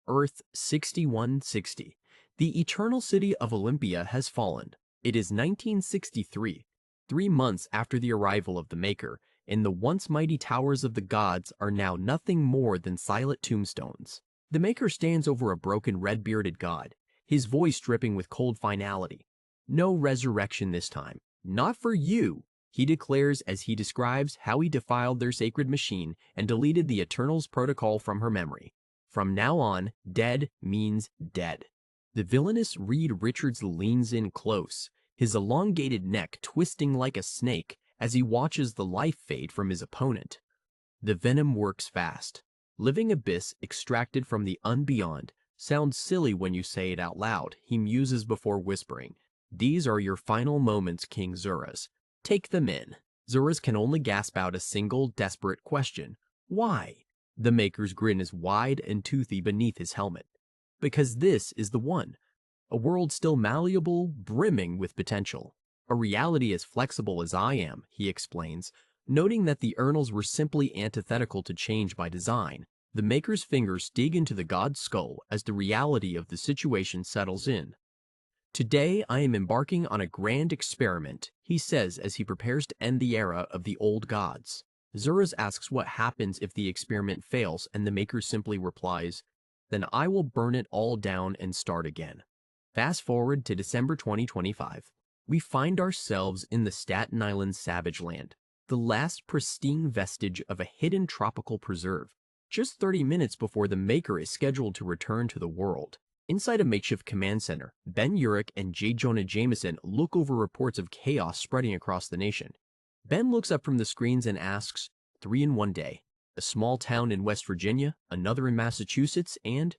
Earth 6160. The eternal city of Olympia has fallen. It is 1963, 3 months after the arrival of the Maker, and the once mighty towers of the gods are now nothing more than silent tombstones. The Maker stands over a broken red-bearded god, his voice dripping with cold finality. No resurrection this time. Not for you, he declares as he describes how he defiled their sacred machine and deleted the Eternal's protocol from her memory. From now on, dead means dead. The villainous Reed Richards leans in close, his elongated neck twisting like a snake as he watches the life fade from his opponent. The venom works fast. Living abyss extracted from the unbeyond sounds silly when you say it out loud, he muses before whispering. These are your final moments, King Zuras. Take them in. Zuras can only gasp out a single, desperate question. Why? The Maker's grin is wide and toothy beneath his helmet. Because this is the one. A world still malleable, brimming with potential. A reality as flexible as I am, he explains, noting that the Urnals were simply antithetical to change by design. The Maker's fingers dig into the god's skull as the reality of the situation settles in. Today I am embarking on a grand experiment, he says as he prepares to end the era of the old gods. Zuras asks what happens if the experiment fails, and the Maker simply replies, then I will burn it all down and start again. Fast forward to December 2025. We find ourselves in the Staten Island Savage Land, the last pristine vestige of a hidden tropical preserve, just 30 minutes before the Maker is scheduled to return to the world. Inside a makeshift command center, Ben Urich and J. Jonah Jameson look over reports of chaos spreading across the nation. Ben looks up from the screens and asks, 3 in one day. A small town in West Virginia, another in Massachusetts, and...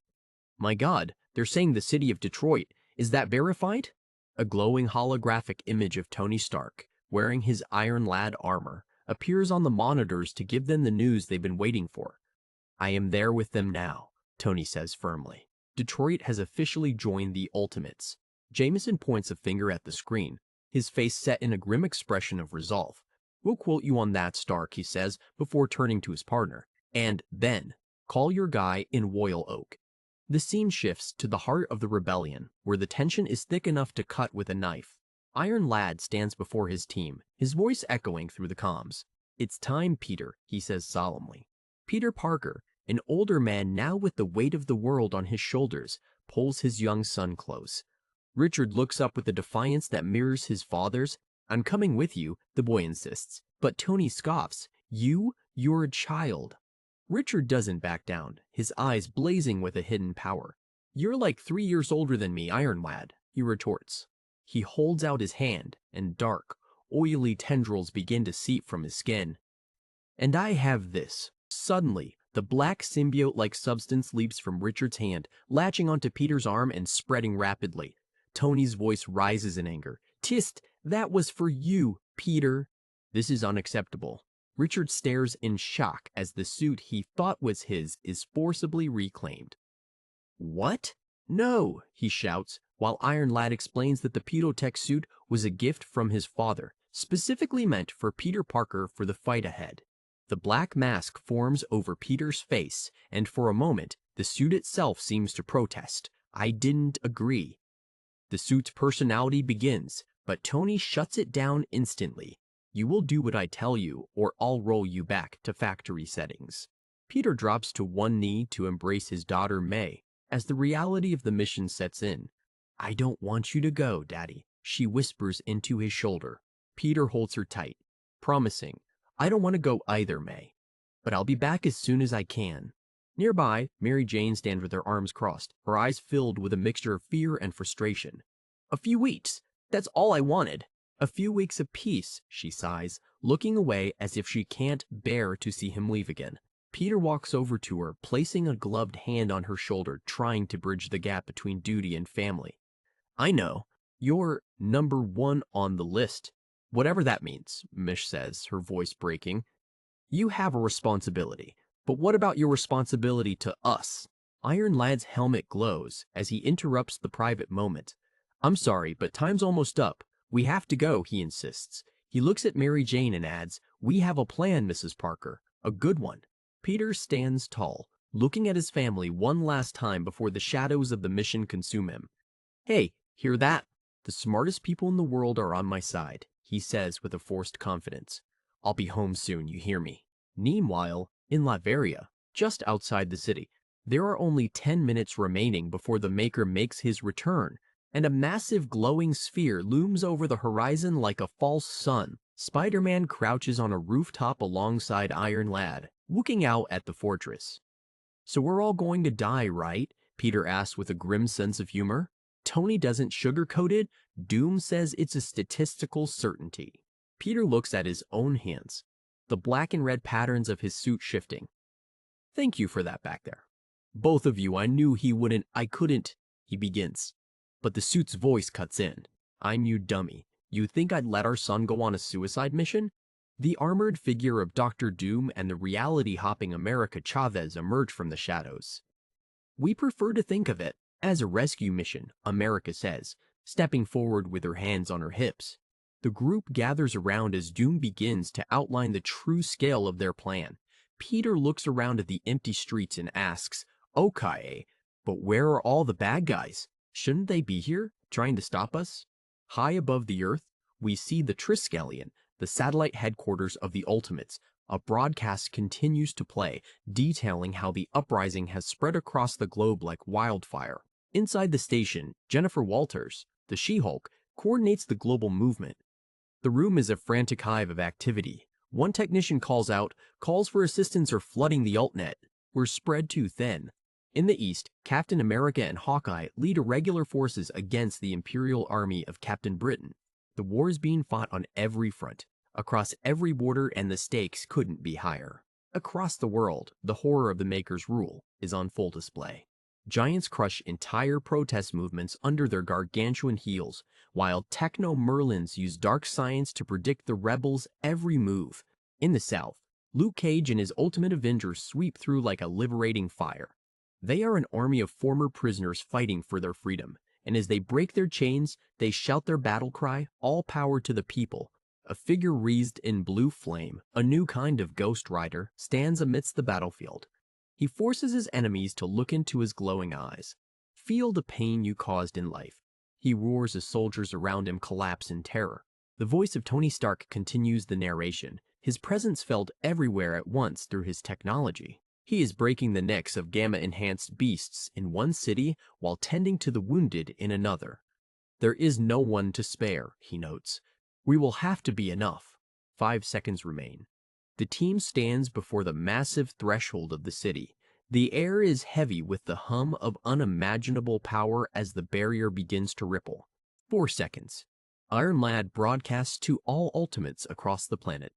My God, they're saying the city of Detroit. Is that verified? A glowing holographic image of Tony Stark, wearing his Iron Lad armor, appears on the monitors to give them the news they've been waiting for. I am there with them now, Tony says firmly. Detroit has officially joined the Ultimates. Jameson points a finger at the screen, his face set in a grim expression of resolve. We'll quote you on that, Stark, he says, before turning to his partner. And Ben, call your guy in Royal Oak. The scene shifts to the heart of the rebellion, where the tension is thick enough to cut with a knife. Iron Lad stands before his team, his voice echoing through the comms. It's time, Peter, he says solemnly. Peter Parker, an older man now with the weight of the world on his shoulders, pulls his young son close. Richard looks up with a defiance that mirrors his father's. I'm coming with you, the boy insists, but Tony scoffs. You're a child. Richard doesn't back down, his eyes blazing with a hidden power. You're like 3 years older than me, Iron Lad, he retorts. He holds out his hand, and dark, oily tendrils begin to seep from his skin. And I have this. Suddenly, the black symbiote-like substance leaps from Richard's hand, latching onto Peter's arm and spreading rapidly. Tony's voice rises in anger. Tist, that was for you, Peter. This is unacceptable. Richard stares in shock as the suit he thought was his is forcibly reclaimed. What? No, he shouts, while Iron Lad explains that the pedotech suit was a gift from his father, specifically meant for Peter Parker for the fight ahead. The black mask forms over Peter's face, and for a moment, the suit itself seems to protest. I didn't agree. The suit's personality begins, but Tony shuts it down instantly. You will do what I tell you, or I'll roll you back to factory settings. Peter drops to one knee to embrace his daughter May, as the reality of the mission sets in. I don't want you to go, Daddy, she whispers into his shoulder. Peter holds her tight, promising, I don't want to go either, May, but I'll be back as soon as I can. Nearby, Mary Jane stands with her arms crossed, her eyes filled with a mixture of fear and frustration. A few weeks, that's all I wanted. A few weeks of peace, she sighs, looking away as if she can't bear to see him leave again. Peter walks over to her, placing a gloved hand on her shoulder, trying to bridge the gap between duty and family. I know. You're number 1 on the list. Whatever that means, Mish says, her voice breaking. You have a responsibility. But what about your responsibility to us? Iron Lad's helmet glows as he interrupts the private moment. I'm sorry, but time's almost up. We have to go, he insists. He looks at Mary Jane and adds, we have a plan, Mrs. Parker. A good one. Peter stands tall, looking at his family one last time before the shadows of the mission consume him. Hey, hear that? The smartest people in the world are on my side, he says with a forced confidence. I'll be home soon, you hear me? Meanwhile, in Latveria, just outside the city, there are only 10 minutes remaining before the Maker makes his return, and a massive glowing sphere looms over the horizon like a false sun. Spider-Man crouches on a rooftop alongside Iron Lad, looking out at the fortress. So we're all going to die, right? Peter asks with a grim sense of humor. Tony doesn't sugarcoat it. Doom says it's a statistical certainty. Peter looks at his own hands, the black and red patterns of his suit shifting. Thank you for that back there. Both of you, I knew he wouldn't, I couldn't, he begins. But the suit's voice cuts in. I'm you dummy. You think I'd let our son go on a suicide mission? The armored figure of Dr. Doom and the reality-hopping America Chavez emerge from the shadows. We prefer to think of it as a rescue mission, America says, stepping forward with her hands on her hips. The group gathers around as Doom begins to outline the true scale of their plan. Peter looks around at the empty streets and asks, Okay, but where are all the bad guys? Shouldn't they be here, trying to stop us? High above the earth, we see the Triskelion, the satellite headquarters of the Ultimates. A broadcast continues to play, detailing how the uprising has spread across the globe like wildfire. Inside the station, Jennifer Walters, the She-Hulk, coordinates the global movement. The room is a frantic hive of activity. One technician calls out, calls for assistance are flooding the altnet. We're spread too thin. In the east, Captain America and Hawkeye lead irregular forces against the Imperial Army of Captain Britain. The war is being fought on every front, across every border, and the stakes couldn't be higher. Across the world, the horror of the Maker's rule is on full display. Giants crush entire protest movements under their gargantuan heels, while techno-merlins use dark science to predict the rebels' every move. In the south, Luke Cage and his Ultimate Avengers sweep through like a liberating fire. They are an army of former prisoners fighting for their freedom, and as they break their chains, they shout their battle cry, all power to the people. A figure wreathed in blue flame, a new kind of Ghost Rider, stands amidst the battlefield. He forces his enemies to look into his glowing eyes. Feel the pain you caused in life. He roars as soldiers around him collapse in terror. The voice of Tony Stark continues the narration, his presence felt everywhere at once through his technology. He is breaking the necks of gamma-enhanced beasts in one city while tending to the wounded in another. There is no one to spare, he notes. We will have to be enough. 5 seconds remain. The team stands before the massive threshold of the city. The air is heavy with the hum of unimaginable power as the barrier begins to ripple. 4 seconds. Iron Lad broadcasts to all Ultimates across the planet.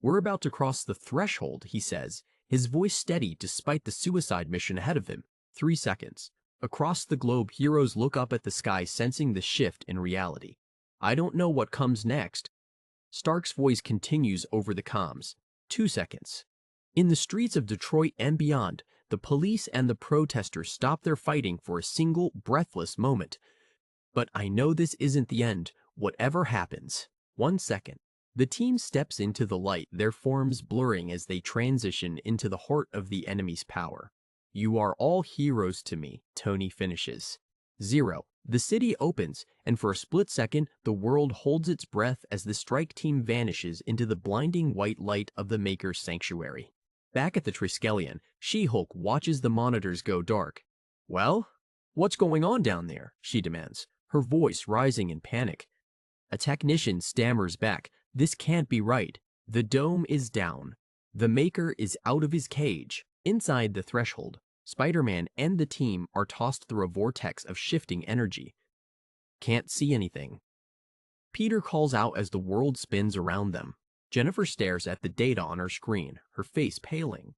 We're about to cross the threshold, he says, his voice steady despite the suicide mission ahead of him. 3 seconds. Across the globe, heroes look up at the sky, sensing the shift in reality. I don't know what comes next. Stark's voice continues over the comms. 2 seconds. In the streets of Detroit and beyond, the police and the protesters stop their fighting for a single, breathless moment. But I know this isn't the end, whatever happens. 1 second. The team steps into the light, their forms blurring as they transition into the heart of the enemy's power. You are all heroes to me, Tony finishes. 0. The city opens, and for a split second, the world holds its breath as the strike team vanishes into the blinding white light of the Maker's sanctuary. Back at the Triskelion, She-Hulk watches the monitors go dark. Well, what's going on down there? She demands, her voice rising in panic. A technician stammers back. This can't be right. The dome is down. The Maker is out of his cage. Inside the threshold, Spider-Man and the team are tossed through a vortex of shifting energy. Can't see anything. Peter calls out as the world spins around them. Jennifer stares at the data on her screen, her face paling.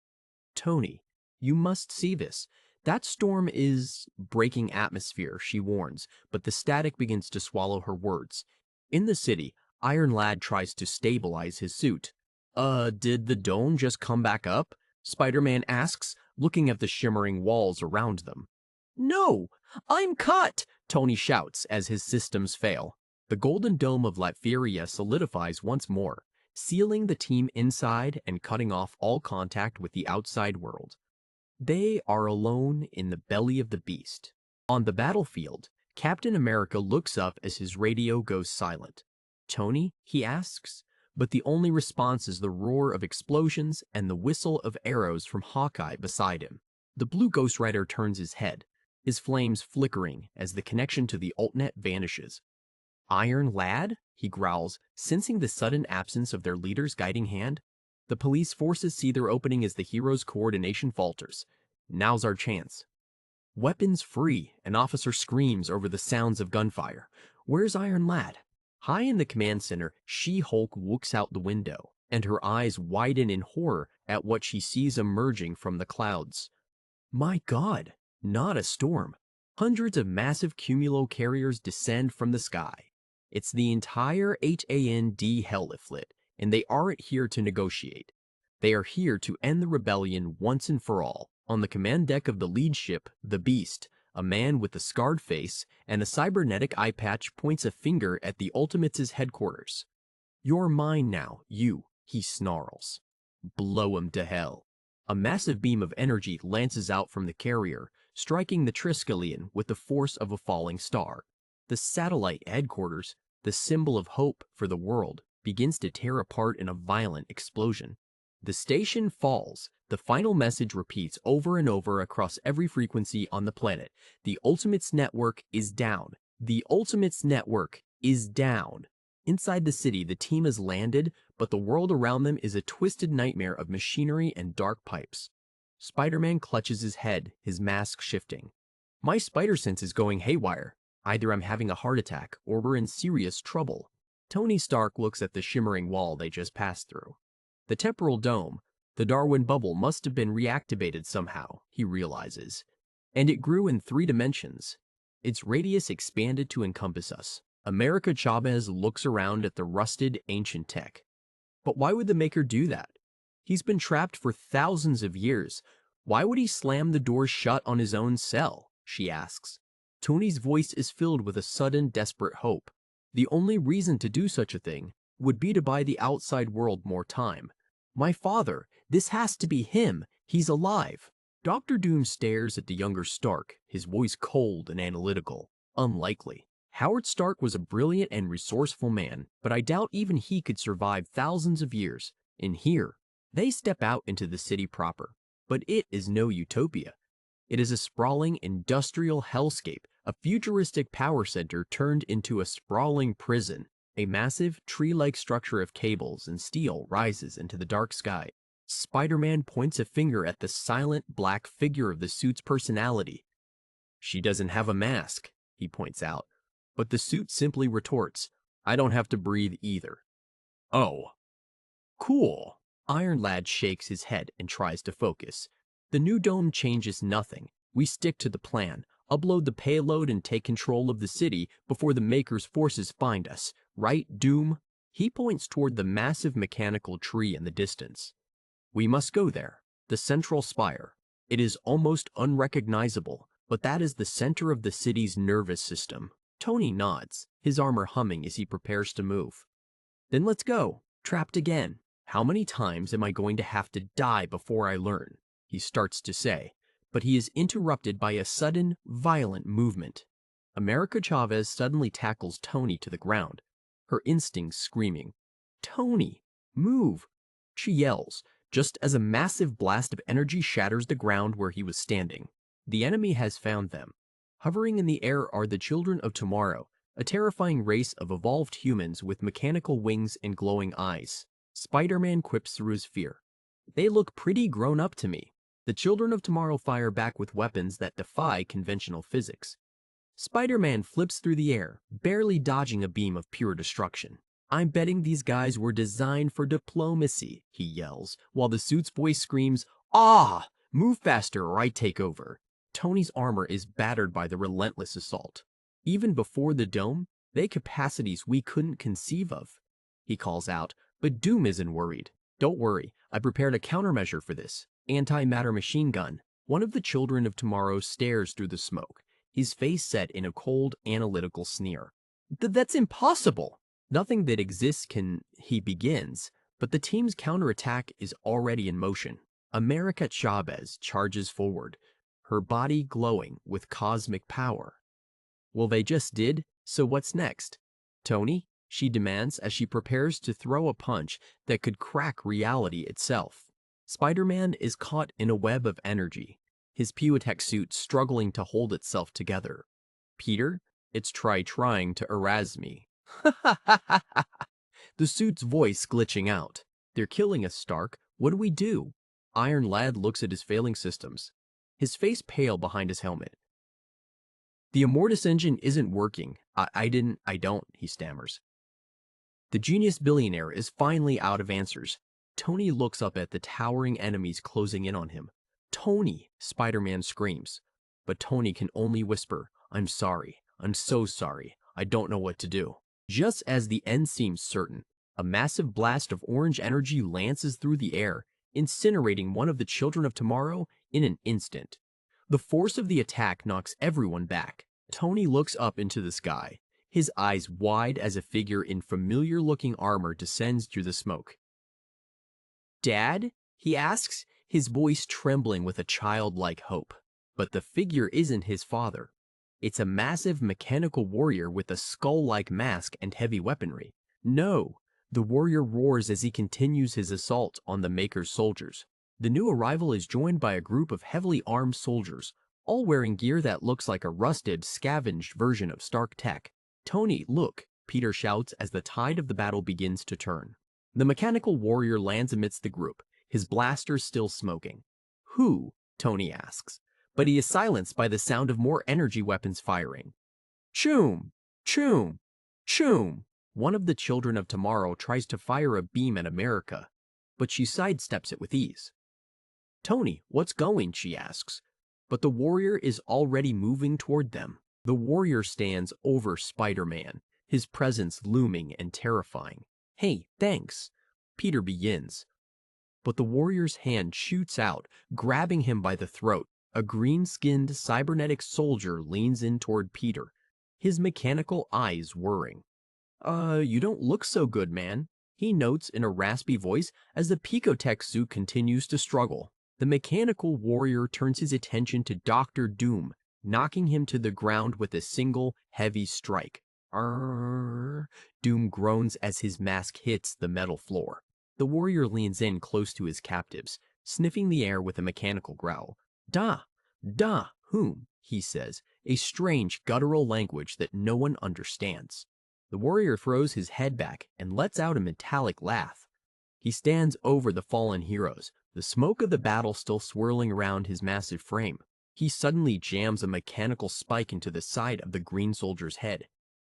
Tony, you must see this. That storm is breaking atmosphere, she warns, but the static begins to swallow her words. In the city, Iron Lad tries to stabilize his suit. Did the dome just come back up? Spider-Man asks, looking at the shimmering walls around them. No, I'm cut, Tony shouts as his systems fail. The golden dome of Latveria solidifies once more, sealing the team inside and cutting off all contact with the outside world. They are alone in the belly of the beast. On the battlefield, Captain America looks up as his radio goes silent. Tony, he asks, but the only response is the roar of explosions and the whistle of arrows from Hawkeye beside him. The blue Ghost Rider turns his head, his flames flickering as the connection to the altnet vanishes. Iron Lad? He growls, sensing the sudden absence of their leader's guiding hand. The police forces see their opening as the hero's coordination falters. Now's our chance. Weapons free, an officer screams over the sounds of gunfire. Where's Iron Lad? High in the command center, She-Hulk looks out the window, and her eyes widen in horror at what she sees emerging from the clouds. My God, not a storm. Hundreds of massive cumulo-carriers descend from the sky. It's the entire HAND Helliflit, and they aren't here to negotiate. They are here to end the rebellion once and for all. On the command deck of the lead ship, the Beast, a man with a scarred face and a cybernetic eye patch points a finger at the Ultimates' headquarters. You're mine now, you, he snarls. Blow him to hell. A massive beam of energy lances out from the carrier, striking the Triskelion with the force of a falling star. The satellite headquarters, the symbol of hope for the world, begins to tear apart in a violent explosion. The station falls. The final message repeats over and over across every frequency on the planet. The Ultimates network is down. The Ultimates network is down. Inside the city, the team has landed, but the world around them is a twisted nightmare of machinery and dark pipes. Spider-Man clutches his head, his mask shifting. My spider sense is going haywire. Either I'm having a heart attack, or we're in serious trouble. Tony Stark looks at the shimmering wall they just passed through. The temporal dome, the Darwin bubble, must have been reactivated somehow, he realizes. And it grew in 3 dimensions. Its radius expanded to encompass us. America Chavez looks around at the rusted, ancient tech. But why would the Maker do that? He's been trapped for thousands of years. Why would he slam the door shut on his own cell? She asks. Tony's voice is filled with a sudden, desperate hope. The only reason to do such a thing would be to buy the outside world more time. My father, this has to be him. He's alive. Dr. Doom stares at the younger Stark, his voice cold and analytical. Unlikely. Howard Stark was a brilliant and resourceful man, but I doubt even he could survive thousands of years. In here, they step out into the city proper. But it is no utopia. It is a sprawling industrial hellscape, a futuristic power center turned into a sprawling prison. A massive, tree-like structure of cables and steel rises into the dark sky. Spider-Man points a finger at the silent, black figure of the suit's personality. She doesn't have a mask, he points out. But the suit simply retorts, I don't have to breathe either. Oh. Cool. Iron Lad shakes his head and tries to focus. The new dome changes nothing. We stick to the plan, upload the payload and take control of the city before the Maker's forces find us. Right, Doom? He points toward the massive mechanical tree in the distance. We must go there. The central spire. It is almost unrecognizable, but that is the center of the city's nervous system. Tony nods, his armor humming as he prepares to move. Then let's go. Trapped again. How many times am I going to have to die before I learn? He starts to say, but he is interrupted by a sudden, violent movement. America Chavez suddenly tackles Tony to the ground, her instincts screaming, Tony, move! She yells, just as a massive blast of energy shatters the ground where he was standing. The enemy has found them. Hovering in the air are the Children of Tomorrow, a terrifying race of evolved humans with mechanical wings and glowing eyes. Spider-Man quips through his fear. They look pretty grown up to me. The Children of Tomorrow fire back with weapons that defy conventional physics. Spider-Man flips through the air, barely dodging a beam of pure destruction. I'm betting these guys were designed for diplomacy, he yells, while the suit's voice screams, Ah! Move faster or I take over. Tony's armor is battered by the relentless assault. Even before the dome, they had capacities we couldn't conceive of. He calls out, but Doom isn't worried. Don't worry, I prepared a countermeasure for this. Antimatter machine gun. One of the Children of Tomorrow stares through the smoke, his face set in a cold, analytical sneer. That's impossible! Nothing that exists can, he begins, but the team's counterattack is already in motion. America Chavez charges forward, her body glowing with cosmic power. Well, they just did, so what's next? Tony, she demands as she prepares to throw a punch that could crack reality itself. Spider-Man is caught in a web of energy, his Pewatech suit struggling to hold itself together. Peter, it's trying to erase me. The suit's voice glitching out. They're killing us, Stark. What do we do? Iron Lad looks at his failing systems, his face pale behind his helmet. The Immortus engine isn't working. I don't, he stammers. The genius billionaire is finally out of answers. Tony looks up at the towering enemies closing in on him. Tony, Spider-Man screams. But Tony can only whisper, I'm sorry. I'm so sorry. I don't know what to do. Just as the end seems certain, a massive blast of orange energy lances through the air, incinerating one of the children of tomorrow in an instant. The force of the attack knocks everyone back. Tony looks up into the sky, his eyes wide as a figure in familiar-looking armor descends through the smoke. Dad? He asks, his voice trembling with a childlike hope. But the figure isn't his father. It's a massive mechanical warrior with a skull-like mask and heavy weaponry. No! The warrior roars as he continues his assault on the Maker's soldiers. The new arrival is joined by a group of heavily armed soldiers, all wearing gear that looks like a rusted, scavenged version of Stark tech. Tony, look, Peter shouts as the tide of the battle begins to turn. The mechanical warrior lands amidst the group, his blaster still smoking. Who? Tony asks, but he is silenced by the sound of more energy weapons firing. Choom! Choom! Choom! One of the children of tomorrow tries to fire a beam at America, but she sidesteps it with ease. Tony, what's going? She asks, but the warrior is already moving toward them. The warrior stands over Spider-Man, his presence looming and terrifying. Hey, thanks, Peter begins. But the warrior's hand shoots out, grabbing him by the throat. A green-skinned cybernetic soldier leans in toward Peter, his mechanical eyes whirring. You don't look so good, man, he notes in a raspy voice as the Picotech suit continues to struggle. The mechanical warrior turns his attention to Dr. Doom, knocking him to the ground with a single, heavy strike. Arrgh. Doom groans as his mask hits the metal floor. The warrior leans in close to his captives, sniffing the air with a mechanical growl. Da! Da! Whom? He says, a strange, guttural language that no one understands. The warrior throws his head back and lets out a metallic laugh. He stands over the fallen heroes, the smoke of the battle still swirling around his massive frame. He suddenly jams a mechanical spike into the side of the green soldier's head.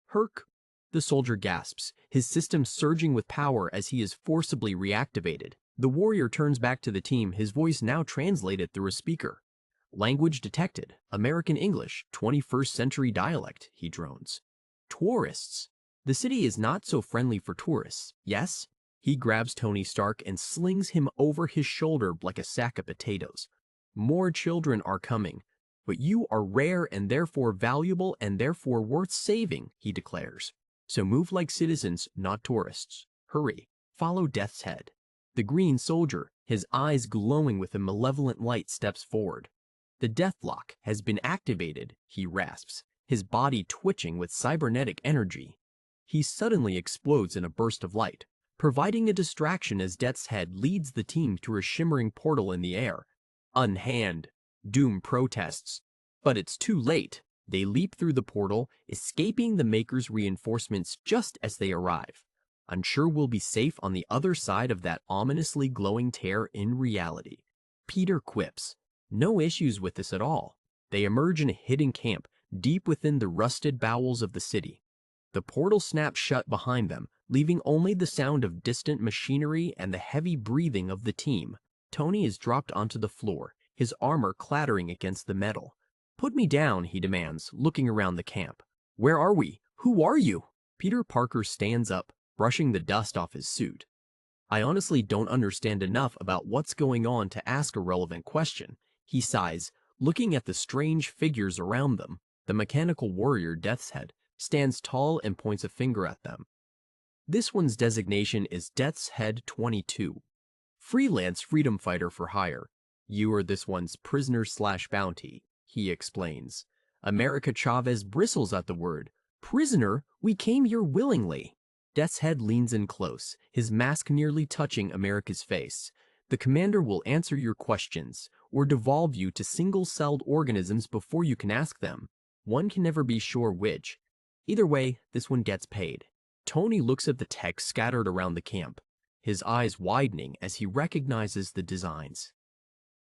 Herc! The soldier gasps, his system surging with power as he is forcibly reactivated. The warrior turns back to the team, his voice now translated through a speaker. Language detected. American English, 21st century dialect, he drones. Tourists. The city is not so friendly for tourists, yes? He grabs Tony Stark and slings him over his shoulder like a sack of potatoes. More children are coming, but you are rare and therefore valuable and therefore worth saving, he declares. So move like citizens, not tourists. Hurry, follow Death's Head. The green soldier, his eyes glowing with a malevolent light, steps forward. The Deathlock has been activated, he rasps, his body twitching with cybernetic energy. He suddenly explodes in a burst of light, providing a distraction as Death's Head leads the team through a shimmering portal in the air. Unhand, Doom protests, but it's too late. They leap through the portal, escaping the Maker's reinforcements just as they arrive. Unsure we'll be safe on the other side of that ominously glowing tear in reality. Peter quips, no issues with this at all. They emerge in a hidden camp deep within the rusted bowels of the city. The portal snaps shut behind them, leaving only the sound of distant machinery and the heavy breathing of the team. Tony is dropped onto the floor, his armor clattering against the metal. Put me down, he demands, looking around the camp. Where are we? Who are you? Peter Parker stands up, brushing the dust off his suit. I honestly don't understand enough about what's going on to ask a relevant question, he sighs, looking at the strange figures around them. The mechanical warrior, Death's Head, stands tall and points a finger at them. This one's designation is Death's Head 22. Freelance freedom fighter for hire. You are this one's prisoner/bounty, he explains. America Chavez bristles at the word. Prisoner? We came here willingly. Death's Head leans in close, his mask nearly touching America's face. The commander will answer your questions, or devolve you to single-celled organisms before you can ask them. One can never be sure which. Either way, this one gets paid. Tony looks at the text scattered around the camp, his eyes widening as he recognizes the designs.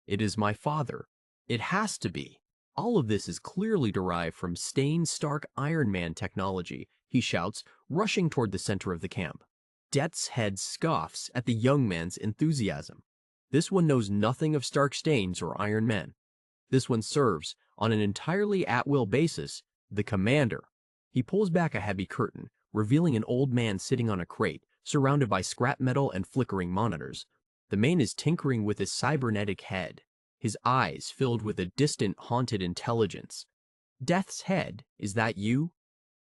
It is my father. It has to be. All of this is clearly derived from Stain's Stark Iron Man technology, he shouts, rushing toward the center of the camp. Death's Head scoffs at the young man's enthusiasm. This one knows nothing of Stark Stains or Iron Men. This one serves, on an entirely at-will basis, the commander. He pulls back a heavy curtain, revealing an old man sitting on a crate, surrounded by scrap metal and flickering monitors. The man is tinkering with his cybernetic head, his eyes filled with a distant, haunted intelligence. Death's Head, is that you?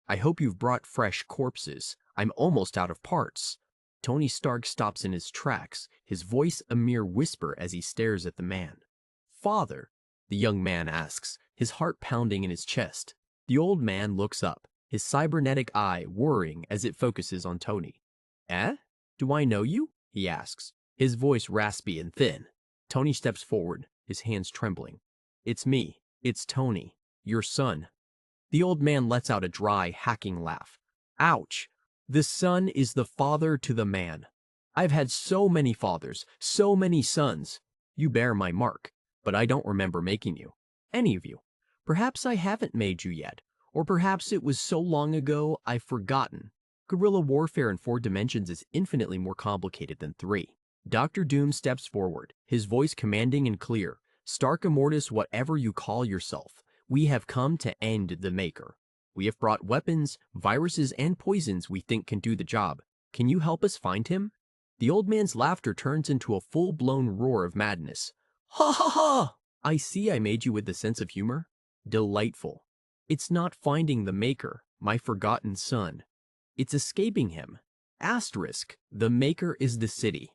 I hope you've brought fresh corpses. I'm almost out of parts. Tony Stark stops in his tracks, his voice a mere whisper as he stares at the man. Father, the young man asks, his heart pounding in his chest. The old man looks up, his cybernetic eye whirring as it focuses on Tony. Eh? Do I know you? He asks, his voice raspy and thin. Tony steps forward, his hands trembling. It's me. It's Tony, your son. The old man lets out a dry, hacking laugh. Ouch! The son is the father to the man. I've had so many fathers, so many sons. You bear my mark, but I don't remember making you. Any of you. Perhaps I haven't made you yet, or perhaps it was so long ago I've forgotten. Guerrilla warfare in 4 dimensions is infinitely more complicated than 3. Dr. Doom steps forward, his voice commanding and clear. Stark Immortus, whatever you call yourself, we have come to end the Maker. We have brought weapons, viruses, and poisons we think can do the job. Can you help us find him? The old man's laughter turns into a full-blown roar of madness. Ha ha ha! I see I made you with a sense of humor. Delightful. It's not finding the Maker, my forgotten son. It's escaping him. Asterisk, the Maker is the city.